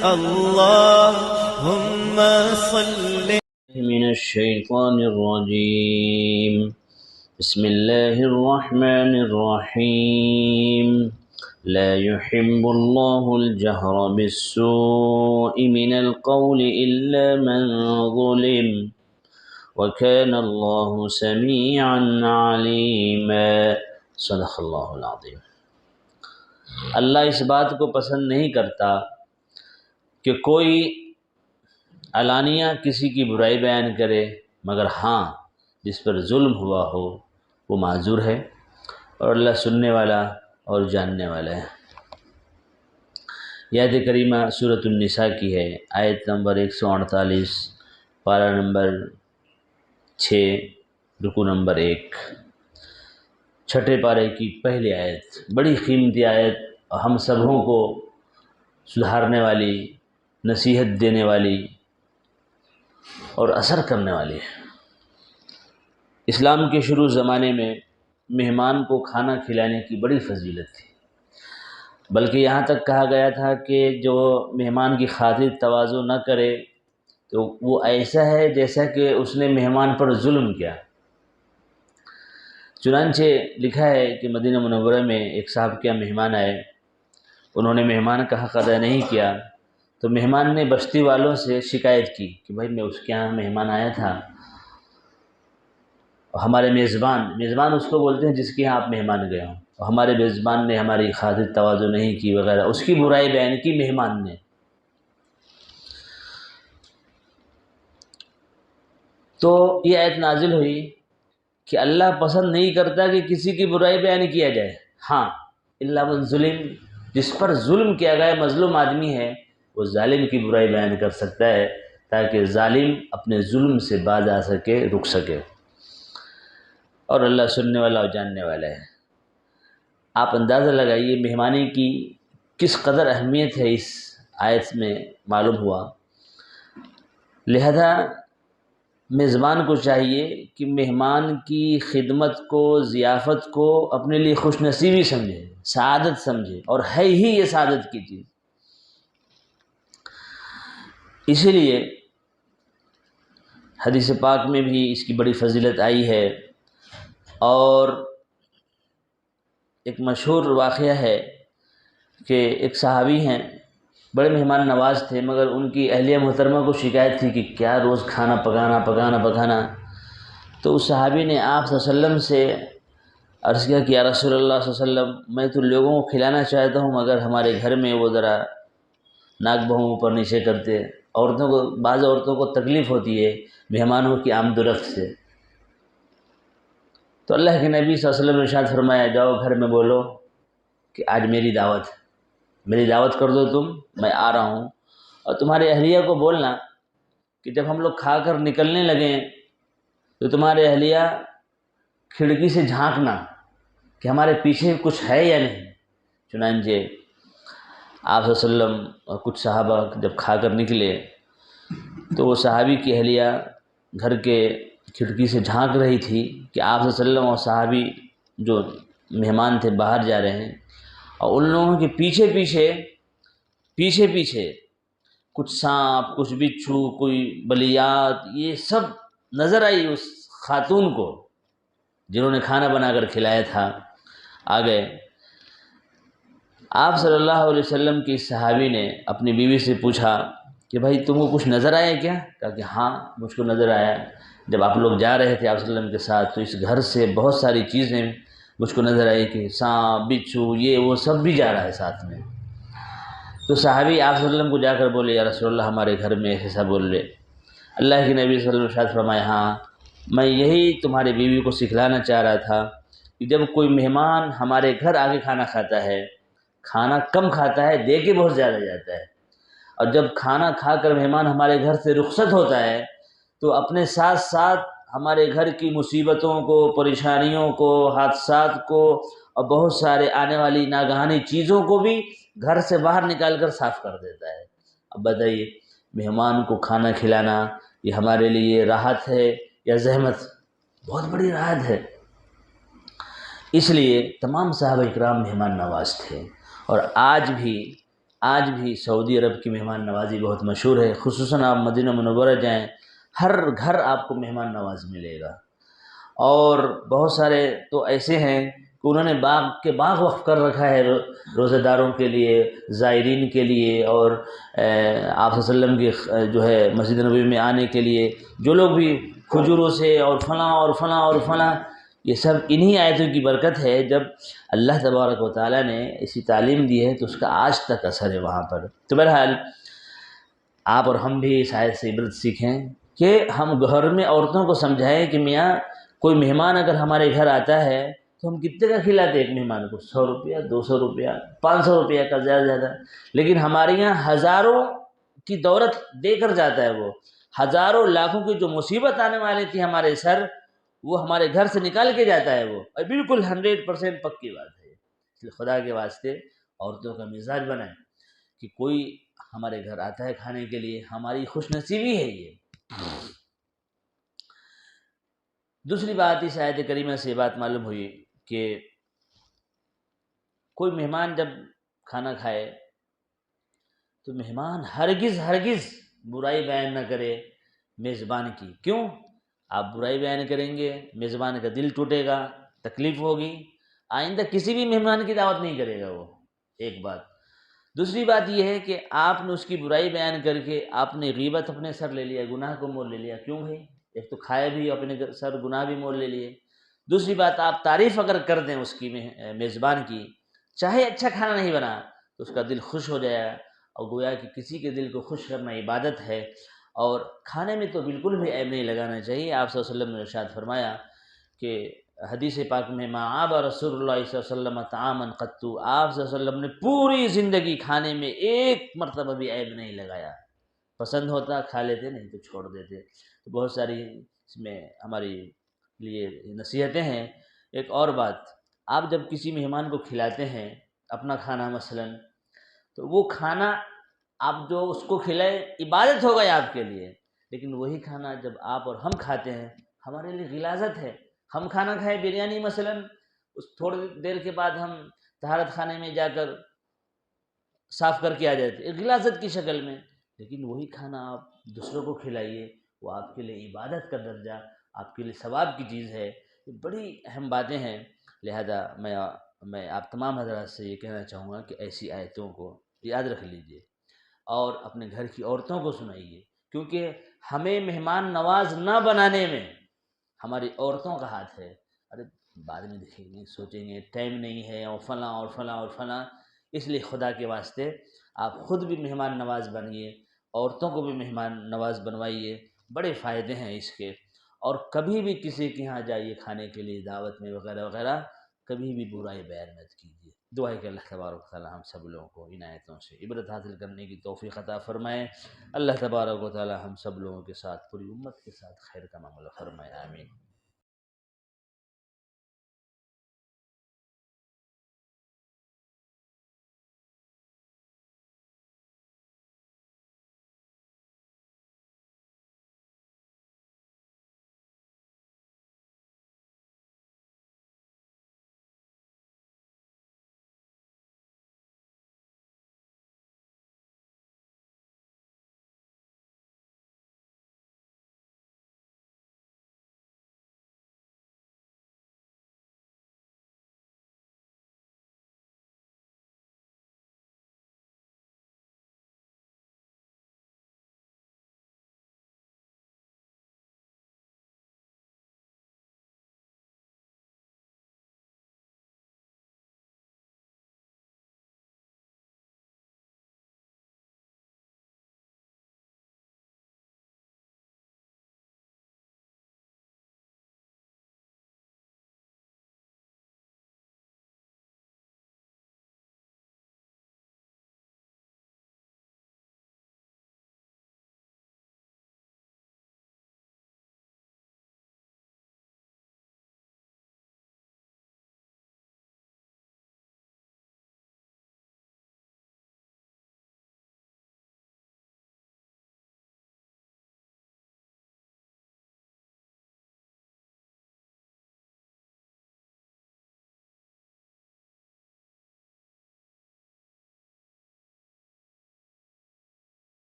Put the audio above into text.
اللهم صل من الشيطان الرجيم. بسم الله الرحمن الرحيم. لا يحب الله الجهر بالسوء من القول إلا من ظلم وكان الله سميعا عليما. صدق اللہ العظیم. اللہ اس بات کو پسند نہیں کرتا کہ کوئی علانیہ کسی کی برائی بیان کرے، مگر ہاں جس پر ظلم ہوا ہو وہ معذور ہے، اور اللہ سننے والا اور جاننے والا ہے. یہ آیت کریمہ سورۃ النساء کی ہے، آیت نمبر 148، پارہ نمبر 6، رکوع نمبر 1، چھٹے پارے کی پہلی آیت. بڑی قیمتی آیت، ہم سبوں کو سدھارنے والی، نصیحت دینے والی اور اثر کرنے والی ہے. اسلام کے شروع زمانے میں مہمان کو کھانا کھلانے کی بڑی فضیلت تھی، بلکہ یہاں تک کہا گیا تھا کہ جو مہمان کی خاطر تواضع نہ کرے تو وہ ایسا ہے جیسا کہ اس نے مہمان پر ظلم کیا. چنانچہ لکھا ہے کہ مدینہ منورہ میں ایک صاحب کے یہاں مہمان آئے، انہوں نے مہمان کا حق ادا نہیں کیا، تو مہمان نے بستی والوں سے شکایت کی کہ بھائی میں اس کے یہاں مہمان آیا تھا، اور ہمارے میزبان اس کو بولتے ہیں جس کے یہاں آپ مہمان گئے ہوں، اور ہمارے میزبان نے ہماری خاطر تواضع نہیں کی وغیرہ، اس کی برائی بیان کی مہمان نے. تو یہ آیت نازل ہوئی کہ اللہ پسند نہیں کرتا کہ کسی کی برائی بیان کیا جائے، ہاں الا من ظلم، جس پر ظلم کیا گیا مظلوم آدمی ہے وہ ظالم کی برائی بیان کر سکتا ہے تاکہ ظالم اپنے ظلم سے باز آ سکے، رک سکے، اور اللہ سننے والا اور جاننے والا ہے. آپ اندازہ لگائیے مہمانی کی کس قدر اہمیت ہے، اس آیت میں معلوم ہوا. لہذا میزبان کو چاہیے کہ مہمان کی خدمت کو، ضیافت کو اپنے لیے خوش نصیبی سمجھے، سعادت سمجھے، اور ہے ہی یہ سعادت کی چیز. اسی لیے حدیث پاک میں بھی اس کی بڑی فضیلت آئی ہے، اور ایک مشہور واقعہ ہے کہ ایک صحابی ہیں، بڑے مہمان نواز تھے، مگر ان کی اہلیہ محترمہ کو شکایت تھی کہ کیا روز کھانا پکانا. تو اس صحابی نے آپ صلی اللہ علیہ وسلم سے عرض کیا کہ یا رسول اللہ صلی اللہ علیہ وسلم، میں تو لوگوں کو کھلانا چاہتا ہوں مگر ہمارے گھر میں وہ ذرا ناک بہوں اوپر نیچے کرتے، بعض عورتوں کو تکلیف ہوتی ہے مہمانوں کی آمد و رفت سے. تو اللہ کے نبی صلی اللہ علیہ وسلم نے ارشاد فرمایا، جاؤ گھر میں بولو کہ آج میری دعوت کر دو تم، میں آ رہا ہوں، اور تمہارے اہلیہ کو بولنا کہ جب ہم لوگ کھا کر نکلنے لگیں تو تمہارے اہلیہ کھڑکی سے جھانکنا کہ ہمارے پیچھے کچھ ہے یا نہیں. چنانچہ آپ صلی اللہ علیہ وسلم اور کچھ صحابہ جب کھا کر نکلے تو وہ صحابی کی اہلیہ گھر کے کھڑکی سے جھانک رہی تھی کہ آپ صلی اللہ علیہ وسلم اور صحابی جو مہمان تھے باہر جا رہے ہیں، اور ان لوگوں کے پیچھے پیچھے کچھ سانپ، کچھ بچھو، کوئی بلیات، یہ سب نظر آئی اس خاتون کو جنہوں نے کھانا بنا کر کھلایا تھا. آ گئے آپ صلی اللہ علیہ وسلم کی صحابی نے اپنی بیوی سے پوچھا کہ بھائی تم کو کچھ نظر آیا کیا؟ کہا کہ ہاں مجھ کو نظر آیا، جب آپ لوگ جا رہے تھے آپ صلی اللہ علیہ وسلم کے ساتھ تو اس گھر سے بہت ساری چیزیں مجھ کو نظر آئی کہ سانپ، بچھو، یہ وہ سب بھی جا رہا ہے ساتھ میں. تو صحابی آپ صلی اللہ علیہ وسلم کو جا کر بولے، یا رسول اللہ ہمارے گھر میں ایسا بول رہے. اللہ کے نبی صلی اللہ علیہ وسلم ارشاد فرمایا، ہاں میں یہی تمہاری بیوی کو سکھلانا چاہ رہا تھا کہ جب کوئی مہمان ہمارے گھر آ کے کھانا کھاتا ہے، کھانا کم کھاتا ہے، دے کے بہت زیادہ جاتا ہے، اور جب کھانا کھا کر مہمان ہمارے گھر سے رخصت ہوتا ہے تو اپنے ساتھ ساتھ ہمارے گھر کی مصیبتوں کو، پریشانیوں کو، حادثات کو، اور بہت سارے آنے والی ناگہانی چیزوں کو بھی گھر سے باہر نکال کر صاف کر دیتا ہے. اب بتائیے مہمان کو کھانا کھلانا یہ ہمارے لیے راحت ہے یا زحمت؟ بہت بڑی راحت ہے. اس لیے تمام صحابہ اکرام مہمان نواز تھے، اور آج بھی آج بھی سعودی عرب کی مہمان نوازی بہت مشہور ہے، خصوصاً آپ مدینہ منورہ جائیں، ہر گھر آپ کو مہمان نواز ملے گا۔ اور بہت سارے تو ایسے ہیں کہ انہوں نے باغ کے باغ وقف کر رکھا ہے روزہ داروں کے لیے، زائرین کے لیے، اور آپ صلی اللہ علیہ وسلم کی جو ہے مسجد نبوی میں آنے کے لیے جو لوگ بھی کھجوروں سے اور فلاں اور فلاں اور فلاں، یہ سب انہی آیتوں کی برکت ہے۔ جب اللہ تبارک و تعالیٰ نے ایسی تعلیم دی ہے تو اس کا آج تک اثر ہے وہاں پر۔ تو بہرحال آپ اور ہم بھی اس آیت سے عبرت سیکھیں کہ ہم گھر میں عورتوں کو سمجھائیں کہ میاں کوئی مہمان اگر ہمارے گھر آتا ہے تو ہم کتنے کا کھلاتے ہیں ایک مہمان کو؟ 100 روپیہ، 200 روپیہ، 500 روپیہ کا زیادہ زیادہ، لیکن ہمارے یہاں ہزاروں کی دولت دے کر جاتا ہے، وہ ہزاروں لاکھوں کی جو مصیبت آنے والی تھی ہمارے سر، وہ ہمارے گھر سے نکال کے جاتا ہے وہ، اور بالکل 100% پکی بات ہے۔ اس لیے خدا کے واسطے عورتوں کا مزاج بنائیں کہ کوئی ہمارے گھر آتا ہے کھانے کے لیے، ہماری خوش نصیبی ہے یہ۔ دوسری بات اس آیت کریمہ سے بات معلوم ہوئی کہ کوئی مہمان جب کھانا کھائے تو مہمان ہرگز برائی بیان نہ کرے میزبان کی۔ کیوں؟ آپ برائی بیان کریں گے، میزبان کا دل ٹوٹے گا، تکلیف ہوگی، آئندہ کسی بھی مہمان کی دعوت نہیں کرے گا وہ، ایک بات۔ دوسری بات یہ ہے کہ آپ نے اس کی برائی بیان کر کے آپ نے غیبت اپنے سر لے لیا، گناہ کو مول لے لیا۔ کیوں بھائی؟ ایک تو کھایا بھی، اپنے سر گناہ بھی مول لے لیے۔ دوسری بات، آپ تعریف اگر کر دیں اس کی میزبان کی، چاہے اچھا کھانا نہیں بنا تو اس کا دل خوش ہو جائے گا، اور گویا کہ کسی کے دل کو خوش کرنا عبادت ہے۔ اور کھانے میں تو بالکل بھی عیب نہیں لگانا چاہیے۔ آپ صلی اللہ علیہ وسلم نے ارشاد فرمایا کہ حدیث پاک میں ما عاب رسول اللہ صلی اللہ علیہ وسلم طعاما قط، آپ صلی اللہ علیہ وسلم نے پوری زندگی کھانے میں ایک مرتبہ بھی عیب نہیں لگایا۔ پسند ہوتا کھا لیتے، نہیں تو چھوڑ دیتے۔ تو بہت ساری اس میں ہماری لیے نصیحتیں ہیں۔ ایک اور بات، آپ جب کسی مہمان کو کھلاتے ہیں اپنا کھانا مثلاً، تو وہ کھانا آپ جو اس کو کھلائے عبادت ہو گئی آپ کے لیے، لیکن وہی کھانا جب آپ اور ہم کھاتے ہیں ہمارے لیے غلاظت ہے۔ ہم کھانا کھائے بریانی مثلاً، اس تھوڑی دیر کے بعد ہم طہارت خانے میں جا کر صاف کر کے آ جاتے ہیں غلاظت کی شکل میں، لیکن وہی کھانا آپ دوسروں کو کھلائیے، وہ آپ کے لیے عبادت کا درجہ، آپ کے لیے ثواب کی چیز ہے۔ یہ بڑی اہم باتیں ہیں۔ لہذا میں آپ تمام حضرات سے یہ کہنا چاہوں گا کہ ایسی آیتوں کو یاد رکھ لیجئے اور اپنے گھر کی عورتوں کو سنائیے، کیونکہ ہمیں مہمان نواز نہ بنانے میں ہماری عورتوں کا ہاتھ ہے۔ ارے بعد میں دیکھیں گے، سوچیں گے ٹائم نہیں ہے، اور فلاں اور فلاں اور فلاں۔ اس لیے خدا کے واسطے آپ خود بھی مہمان نواز بنیے، عورتوں کو بھی مہمان نواز بنوائیے، بڑے فائدے ہیں اس کے۔ اور کبھی بھی کسی کے ہاں جائیے کھانے کے لیے، دعوت میں وغیرہ وغیرہ، کبھی بھی برائی بیان مت کیجیے۔ دعا ہے کہ اللہ تبارک و تعالی ہم سب لوگوں کو ان آیتوں سے عبرت حاصل کرنے کی توفیق عطا فرمائے۔ اللہ تبارک و تعالی ہم سب لوگوں کے ساتھ، پوری امت کے ساتھ خیر کا معاملہ فرمائے، آمین۔